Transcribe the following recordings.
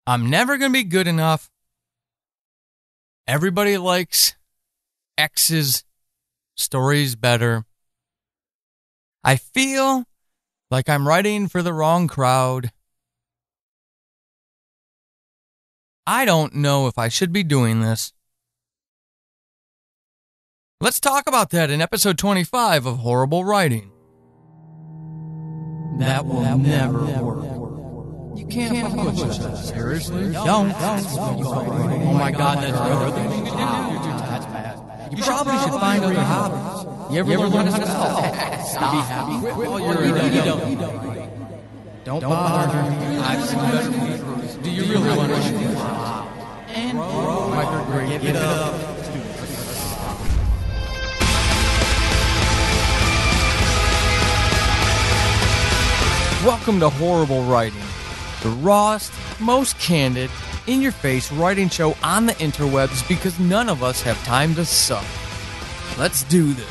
I'm never going to be good enough. Everybody likes X's stories better. I feel like I'm writing for the wrong crowd. I don't know if I should be doing this. Let's talk about that in episode 25 of Horrible Writing. That will never work. You can't fuck with yourself. Seriously? Don't. Oh my God, that's another thing. That's bad. You probably should find other hobbies. You ever learn how to spell? Stop. You don't. Don't bother me. I've seen better papers. Do you really want to shoot? And record grade. Give it up. Welcome to Horrible Writing, the rawest, most candid, in-your-face writing show on the interwebs because none of us have time to suck. Let's do this.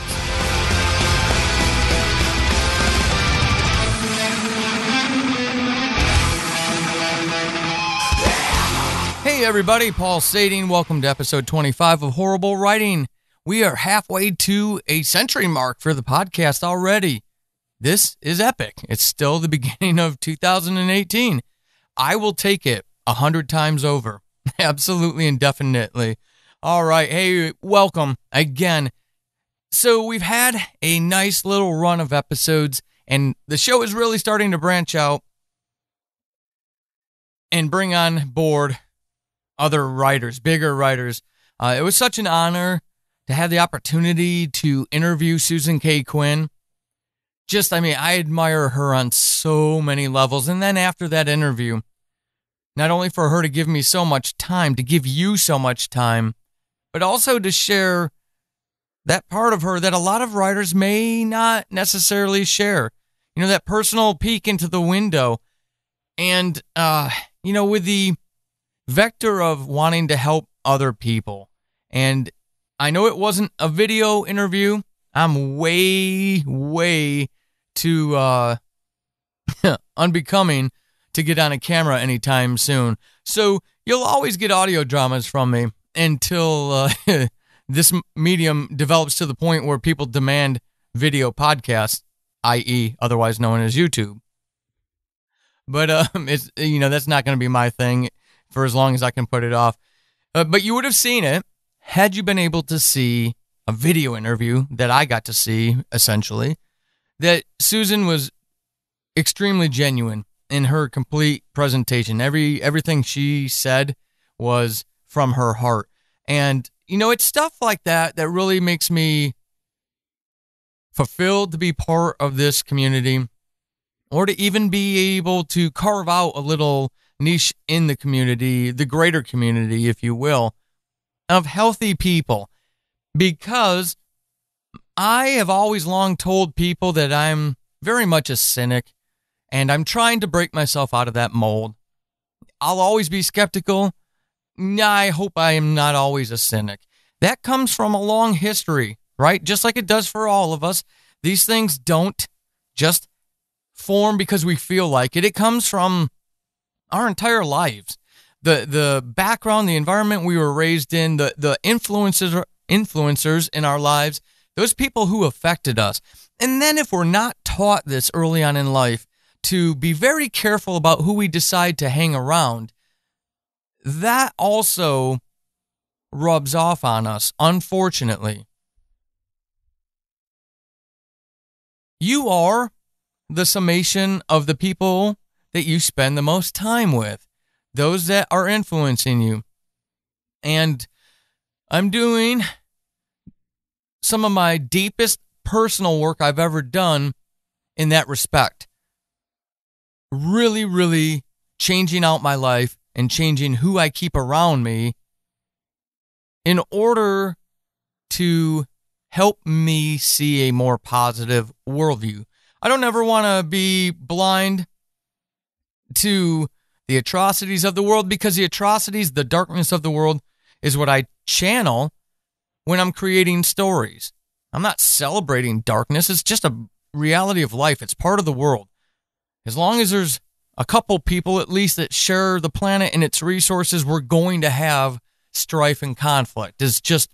Hey everybody, Paul Sading. Welcome to episode 25 of Horrible Writing. We are halfway to a century mark for the podcast already. This is epic. It's still the beginning of 2018. I will take it 100 times over. Absolutely indefinitely. All right. Hey, welcome again. So we've had a nice little run of episodes, and the show is really starting to branch out and bring on board other writers, bigger writers. It was such an honor to have the opportunity to interview Susan K. Quinn. I admire her on so many levels. And then after that interview, not only for her to give me so much time, to give you so much time, but also to share that part of her that a lot of writers may not necessarily share. You know, that personal peek into the window. And, with the vector of wanting to help other people. And I know it wasn't a video interview. I'm way too unbecoming to get on a camera anytime soon. So you'll always get audio dramas from me until this medium develops to the point where people demand video podcasts, i.e. otherwise known as YouTube. But it's that's not going to be my thing for as long as I can put it off. But you would have seen it had you been able to see a video interview that I got to see, essentially, that Susan was extremely genuine in her complete presentation. Everything she said was from her heart. And, it's stuff like that that really makes me fulfilled to be part of this community, or to even be able to carve out a little niche in the community, the greater community, if you will, of healthy people. Because I have always long told people that I'm very much a cynic, and I'm trying to break myself out of that mold. I'll always be skeptical. I hope I am not always a cynic. That comes from a long history, right? Just like it does for all of us. These things don't just form because we feel like it. It comes from our entire lives. The background, the environment we were raised in, the influencers in our lives, those people who affected us. And then if we're not taught this early on in life, to be very careful about who we decide to hang around, that also rubs off on us, unfortunately. You are the summation of the people that you spend the most time with, those that are influencing you. And I'm doing some of my deepest personal work I've ever done in that respect. Really, really changing out my life and changing who I keep around me in order to help me see a more positive worldview. I don't ever want to be blind to the atrocities of the world, because the atrocities, the darkness of the world is what I channel when I'm creating stories. I'm not celebrating darkness. It's just a reality of life. It's part of the world. As long as there's a couple people at least that share the planet and its resources, we're going to have strife and conflict. It's just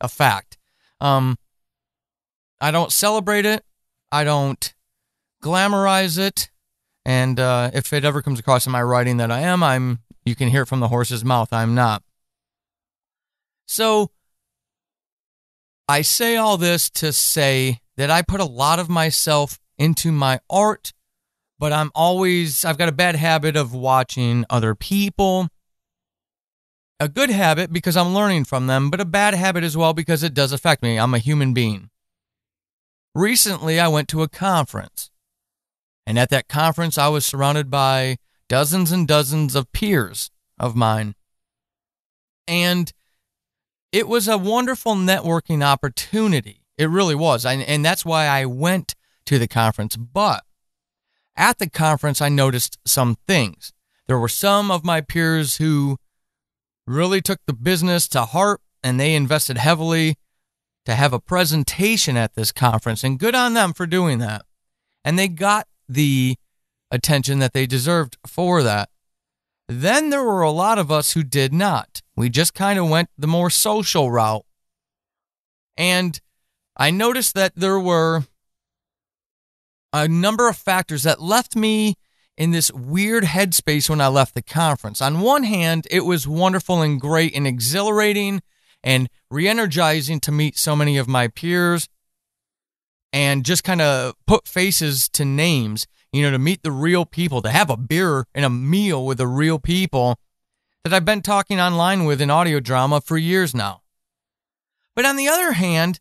a fact. I don't celebrate it. I don't glamorize it. And if it ever comes across in my writing that I am, you can hear it from the horse's mouth. I'm not. So I say all this to say that I put a lot of myself into my art, but I've got a bad habit of watching other people. A good habit because I'm learning from them, but a bad habit as well because it does affect me. I'm a human being. Recently, I went to a conference, and at that conference, I was surrounded by dozens and dozens of peers of mine. And it was a wonderful networking opportunity. It really was. And that's why I went to the conference. But at the conference, I noticed some things. There were some of my peers who really took the business to heart, and they invested heavily to have a presentation at this conference. And good on them for doing that. And they got the attention that they deserved for that. Then there were a lot of us who did not. We just kind of went the more social route. And I noticed that there were a number of factors that left me in this weird headspace when I left the conference. On one hand, it was wonderful and great and exhilarating and re-energizing to meet so many of my peers and just kind of put faces to names, to meet the real people, to have a beer and a meal with the real people that I've been talking online with in audio drama for years now. But on the other hand,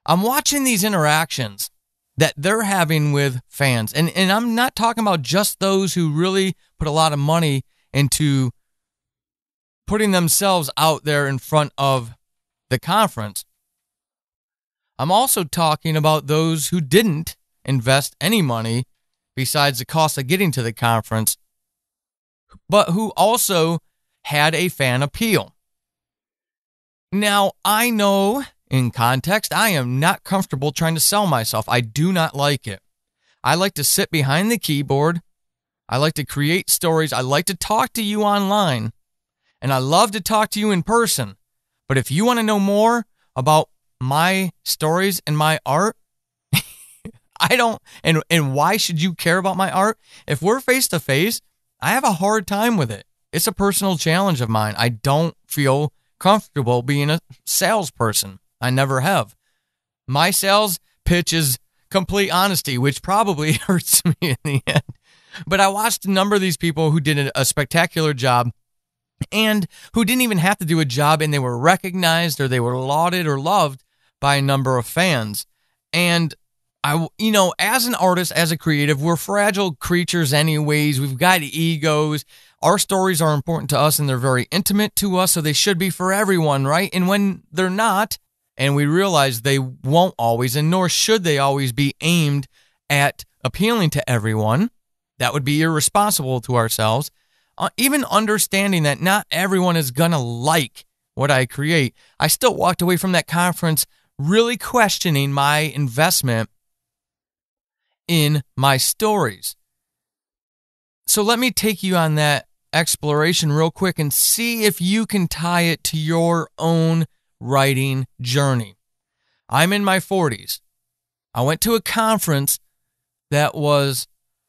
I'm watching these interactions that they're having with fans. And I'm not talking about just those who really put a lot of money into putting themselves out there in front of the conference. I'm also talking about those who didn't invest any money besides the cost of getting to the conference, but who also had a fan appeal. Now, I know in context, I am not comfortable trying to sell myself. I do not like it. I like to sit behind the keyboard. I like to create stories. I like to talk to you online. And I love to talk to you in person. But if you want to know more about my stories and my art, I don't, and why should you care about my art? If we're face to face, I have a hard time with it. It's a personal challenge of mine. I don't feel comfortable being a salesperson. I never have. My sales pitch is complete honesty, which probably hurts me in the end. But I watched a number of these people who did a spectacular job and who didn't even have to do a job, and they were recognized or they were lauded or loved by a number of fans. And as an artist, as a creative, we're fragile creatures anyways. We've got egos. Our stories are important to us and they're very intimate to us, so they should be for everyone, right? And when they're not, and we realize they won't always, and nor should they always be aimed at appealing to everyone, that would be irresponsible to ourselves. Even understanding that not everyone is going to like what I create, I still walked away from that conference really questioning my investment in my stories. So let me take you on that exploration real quick and see if you can tie it to your own writing journey. I'm in my 40s. I went to a conference that was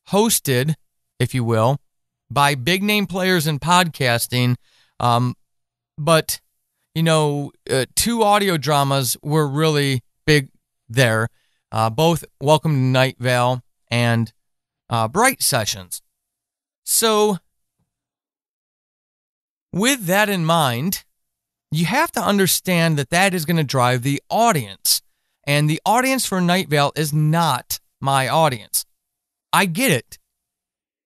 hosted, if you will, by big name players in podcasting. But, two audio dramas were really big there. Both Welcome to Night Vale and Bright Sessions. So, with that in mind, you have to understand that is going to drive the audience. And the audience for Night Vale is not my audience. I get it.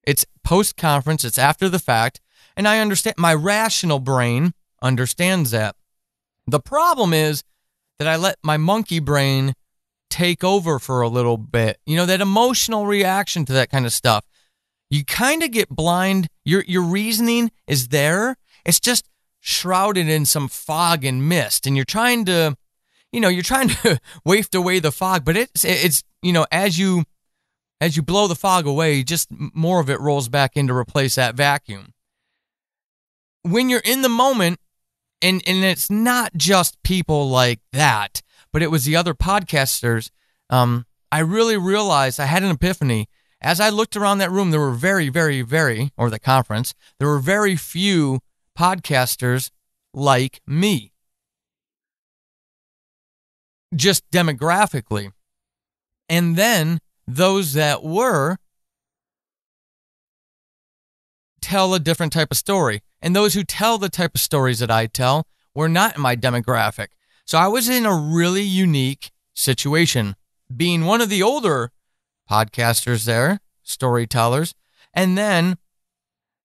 It's post-conference, it's after the fact, and I understand. My rational brain understands that. The problem is that I let my monkey brain take over for a little bit. That emotional reaction to that kind of stuff. You kind of get blind. Your reasoning is there. It's just shrouded in some fog and mist, and you're trying to waft away the fog, but it's as you as you blow the fog away, just more of it rolls back in to replace that vacuum. When you're in the moment, and it's not just people like that, but it was the other podcasters, I really realized I had an epiphany. As I looked around that room, there were or the conference, there were very few podcasters like me. Just demographically. And then those that were tell a different type of story. And those who tell the type of stories that I tell were not in my demographic. So I was in a really unique situation, being one of the older podcasters there, storytellers, and then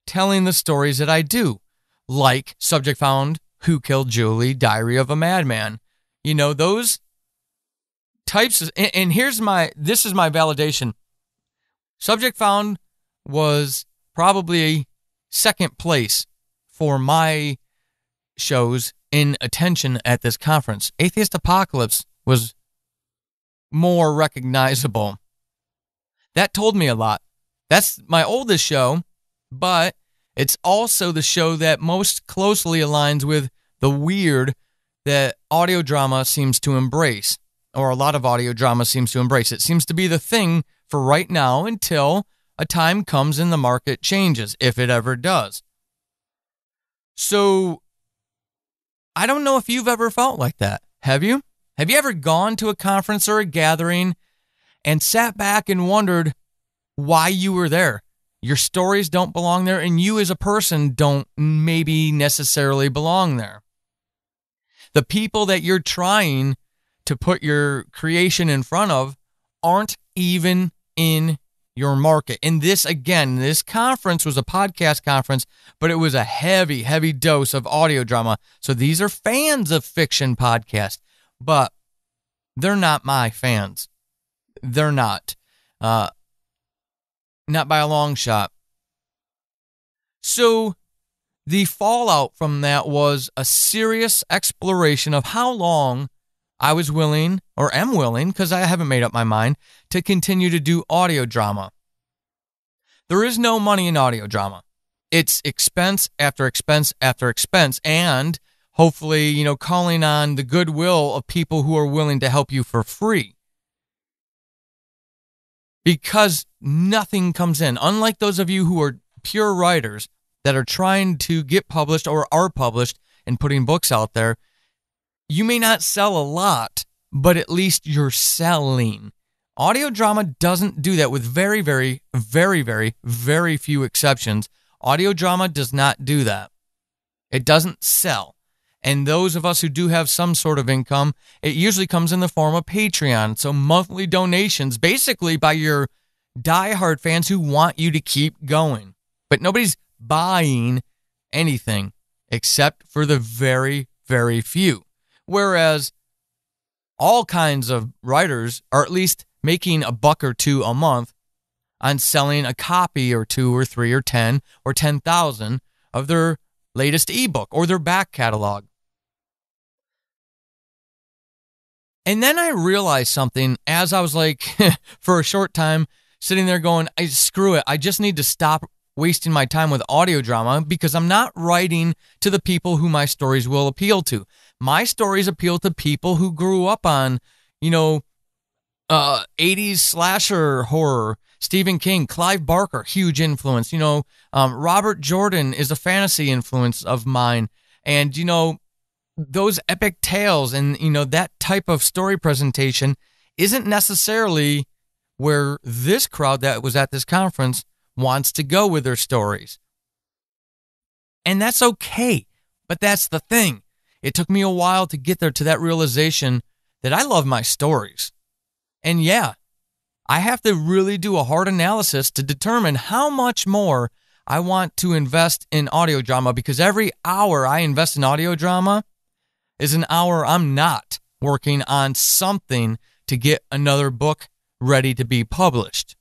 telling the stories that I do, like Subject Found, Who Killed Julie, Diary of a Madman. You know, those types of, and this is my validation. Subject Found was probably second place for my shows in attention at this conference. Atheist Apocalypse was more recognizable. That told me a lot. That's my oldest show, but it's also the show that most closely aligns with the weird that audio drama seems to embrace, or a lot of audio drama seems to embrace. It seems to be the thing for right now until a time comes and the market changes, if it ever does. So, I don't know if you've ever felt like that. Have you? Have you ever gone to a conference or a gathering and sat back and wondered why you were there? Your stories don't belong there, and you as a person don't maybe necessarily belong there. The people that you're trying to put your creation in front of aren't even in your market. And this conference was a podcast conference, but it was a heavy, heavy dose of audio drama. So these are fans of fiction podcasts, but they're not my fans. They're not. Not by a long shot. So the fallout from that was a serious exploration of how long I was willing, or am willing, because I haven't made up my mind, to continue to do audio drama. There is no money in audio drama. It's expense after expense after expense, and hopefully, calling on the goodwill of people who are willing to help you for free. Because nothing comes in. Unlike those of you who are pure writers that are trying to get published or are published and putting books out there, you may not sell a lot, but at least you're selling. Audio drama doesn't do that, with very, very, very, very, very few exceptions. Audio drama does not do that. It doesn't sell. And those of us who do have some sort of income, it usually comes in the form of Patreon. So monthly donations, basically by your diehard fans who want you to keep going. But nobody's buying anything except for the very, very few. Whereas all kinds of writers are at least making $1 or $2 a month on selling a copy or 2 or 3 or 10 or 10,000 of their latest ebook or their back catalog. And then I realized something as I was for a short time sitting there going, screw it. I just need to stop wasting my time with audio drama because I'm not writing to the people who my stories will appeal to. My stories appeal to people who grew up on, 80s slasher horror. Stephen King, Clive Barker, huge influence. Robert Jordan is a fantasy influence of mine. And, those epic tales and, that type of story presentation isn't necessarily where this crowd that was at this conference wants to go with their stories. And that's okay. But that's the thing. It took me a while to get there to that realization that I love my stories. And yeah, I have to really do a hard analysis to determine how much more I want to invest in audio drama, because every hour I invest in audio drama is an hour I'm not working on something to get another book ready to be published.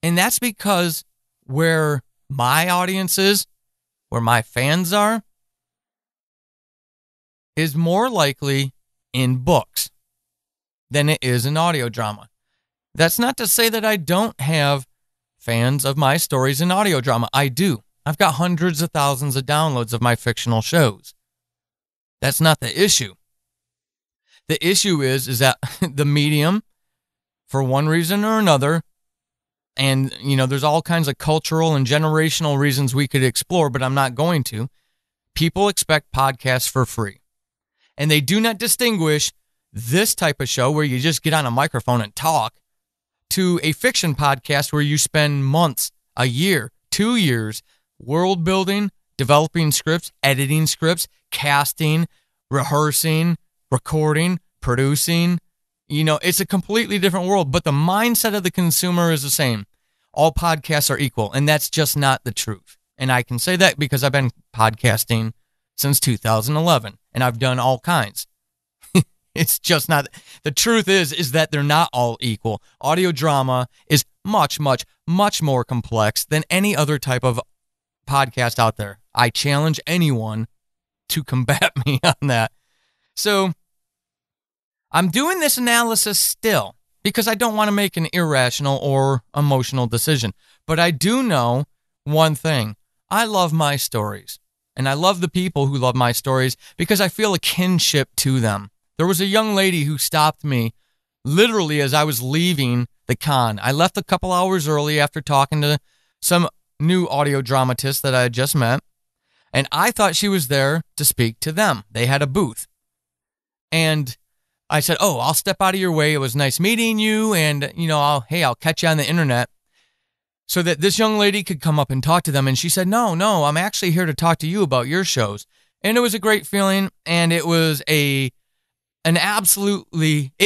And that's because where my audience is, where my fans are, is more likely in books. than it is an audio drama. That's not to say that I don't have fans of my stories in audio drama. I do. I've got hundreds of thousands of downloads of my fictional shows. That's not the issue. The issue is that the medium, for one reason or another, and, there's all kinds of cultural and generational reasons we could explore, but I'm not going to. People expect podcasts for free. And they do not distinguish this type of show where you just get on a microphone and talk to a fiction podcast where you spend months, a year, 2 years, world building, developing scripts, editing scripts, casting, rehearsing, recording, producing. It's a completely different world, but the mindset of the consumer is the same. All podcasts are equal, and that's just not the truth. And I can say that because I've been podcasting since 2011, and I've done all kinds. It's just not. The truth is that they're not all equal. Audio drama is much, much, much more complex than any other type of podcast out there. I challenge anyone to combat me on that. So I'm doing this analysis still because I don't want to make an irrational or emotional decision. But I do know one thing. I love my stories, and I love the people who love my stories because I feel a kinship to them. There was a young lady who stopped me literally as I was leaving the con. I left a couple hours early after talking to some new audio dramatists that I had just met, and I thought she was there to speak to them. They had a booth. And I said, I'll step out of your way. It was nice meeting you, and, I'll catch you on the internet, so that this young lady could come up and talk to them. And she said, no, I'm actually here to talk to you about your shows. And it was a great feeling, and it was it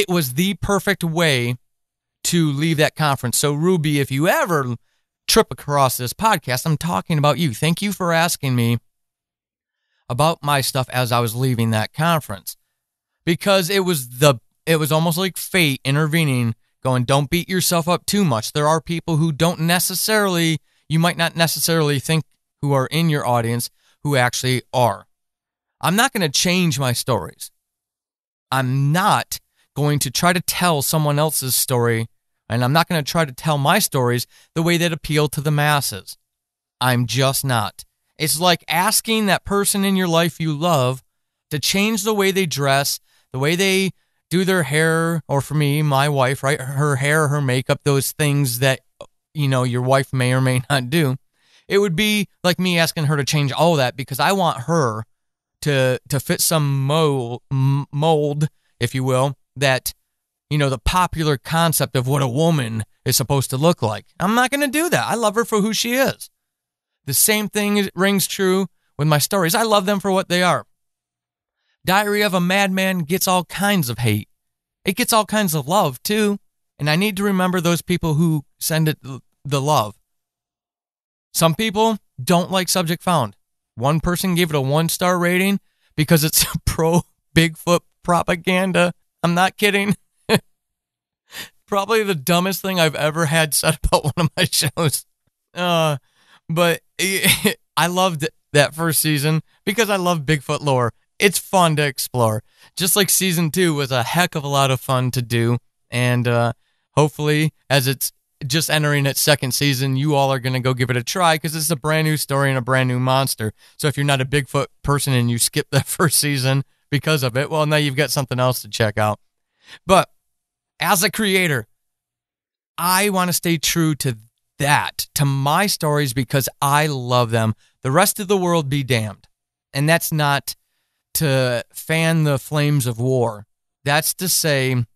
was the perfect way to leave that conference. So, Ruby, if you ever trip across this podcast, I'm talking about you. Thank you for asking me about my stuff as I was leaving that conference, because it was almost like fate intervening, going, don't beat yourself up too much. There are people who you might not necessarily think who are in your audience who actually are. I'm not going to change my stories. I'm not going to try to tell someone else's story, and I'm not going to try to tell my stories the way that appeal to the masses. I'm just not. It's like asking that person in your life you love to change the way they dress, the way they do their hair, or for me, my wife, right? Her hair, her makeup, those things that, your wife may or may not do. It would be like me asking her to change all that because I want her to fit some mold, if you will, that, the popular concept of what a woman is supposed to look like. I'm not going to do that. I love her for who she is. The same thing rings true with my stories. I love them for what they are. Diary of a Madman gets all kinds of hate. It gets all kinds of love, too. And I need to remember those people who send it the love. Some people don't like Subject Found. One person gave it a 1-star rating because it's pro-Bigfoot propaganda. I'm not kidding. Probably the dumbest thing I've ever had said about one of my shows. But I loved that first season because I love Bigfoot lore. It's fun to explore. Just like season 2 was a heck of a lot of fun to do. And hopefully, as it's just entering its second season, you all are going to go give it a try because it's a brand new story and a brand new monster. So if you're not a Bigfoot person and you skip that first season because of it, well, now you've got something else to check out. But as a creator, I want to stay true to that, to my stories, because I love them. The rest of the world be damned. And that's not to fan the flames of war. That's to say,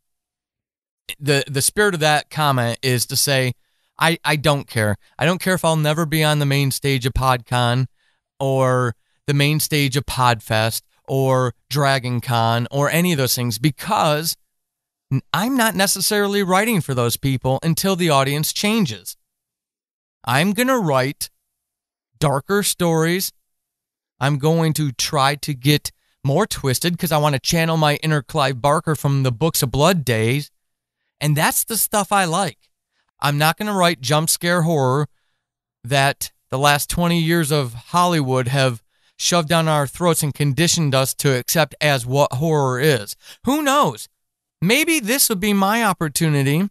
the spirit of that comment is to say, I don't care. I don't care if I'll never be on the main stage of PodCon or the main stage of PodFest or DragonCon or any of those things, because I'm not necessarily writing for those people until the audience changes. I'm going to write darker stories. I'm going to try to get more twisted because I want to channel my inner Clive Barker from the Books of Blood days. And that's the stuff I like. I'm not going to write jump scare horror that the last 20 years of Hollywood have shoved down our throats and conditioned us to accept as what horror is. Who knows? maybe this would be my opportunity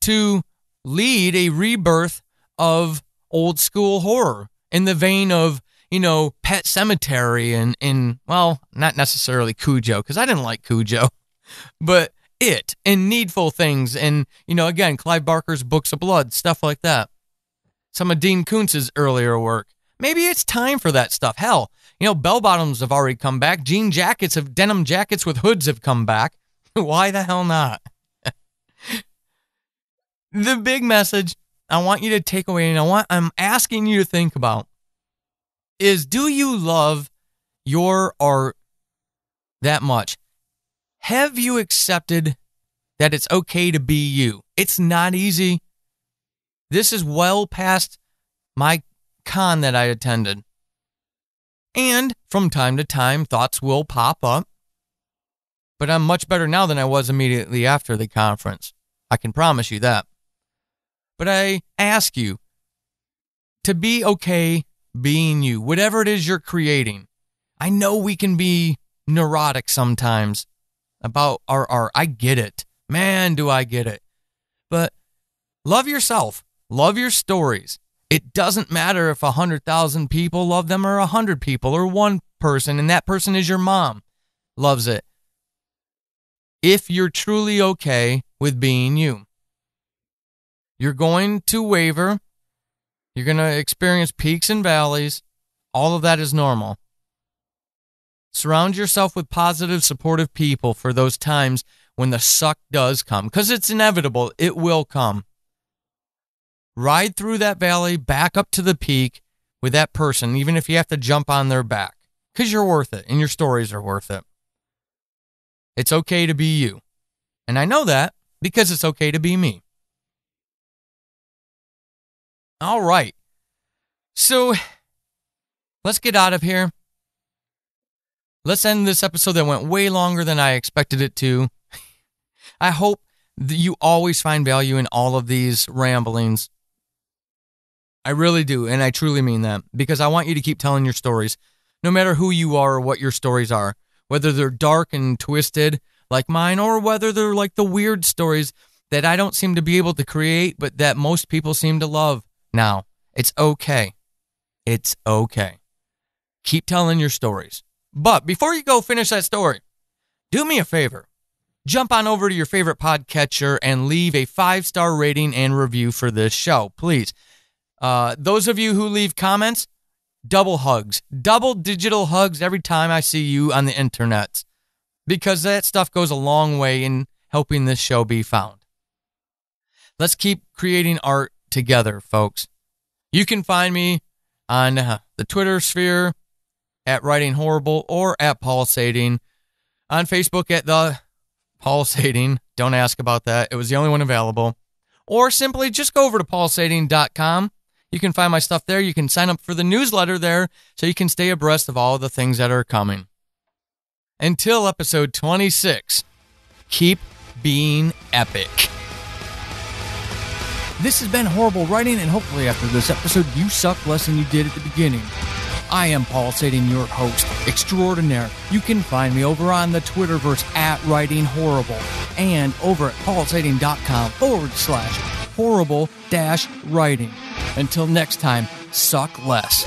to lead a rebirth of old school horror in the vein of, Pet Sematary and well, not necessarily Cujo, because I didn't like Cujo, but It and Needful Things and, again, Clive Barker's Books of Blood, stuff like that. Some of Dean Koontz's earlier work. Maybe it's time for that stuff. Hell, bell bottoms have already come back. Denim jackets with hoods have come back. Why the hell not? The big message I want you to take away and I'm asking you to think about is, do you love your art that much? Have you accepted that it's okay to be you? It's not easy. This is well past my con that I attended. And from time to time, thoughts will pop up. But I'm much better now than I was immediately after the conference. I can promise you that. But I ask you to be okay being you, whatever it is you're creating. I know we can be neurotic sometimes about our art. I get it. Man, do I get it. But love yourself. Love your stories. It doesn't matter if 100,000 people love them or 100 people or one person, and that person is your mom, loves it. If you're truly okay with being you. You're going to waver. You're going to experience peaks and valleys. All of that is normal. Surround yourself with positive, supportive people for those times when the suck does come, because it's inevitable. It will come. Ride through that valley, back up to the peak with that person, even if you have to jump on their back, because you're worth it and your stories are worth it. It's okay to be you. And I know that because it's okay to be me. All right. So let's get out of here. Let's end this episode that went way longer than I expected it to. I hope that you always find value in all of these ramblings. I really do, and I truly mean that, because I want you to keep telling your stories, no matter who you are or what your stories are, whether they're dark and twisted like mine or whether they're like the weird stories that I don't seem to be able to create, but that most people seem to love now. It's okay. It's okay. Keep telling your stories. But before you go finish that story, do me a favor. Jump on over to your favorite podcatcher and leave a 5-star rating and review for this show, please. Those of you who leave comments, double hugs, double digital hugs every time I see you on the internet, because that stuff goes a long way in helping this show be found. Let's keep creating art together, folks. You can find me on the Twitter sphere at Writing Horrible or at Pulsating, on Facebook at the Pulsating. Don't ask about that. It was the only one available. Or simply just go over to pulsating.com. You can find my stuff there. You can sign up for the newsletter there so you can stay abreast of all the things that are coming. Until episode 26, keep being epic. This has been Horrible Writing, and hopefully after this episode, you suck less than you did at the beginning. I am Paul Sading, your host extraordinaire. You can find me over on the Twitterverse at Writing Horrible and over at paulsading.com/horrible-writing. Until next time, suck less.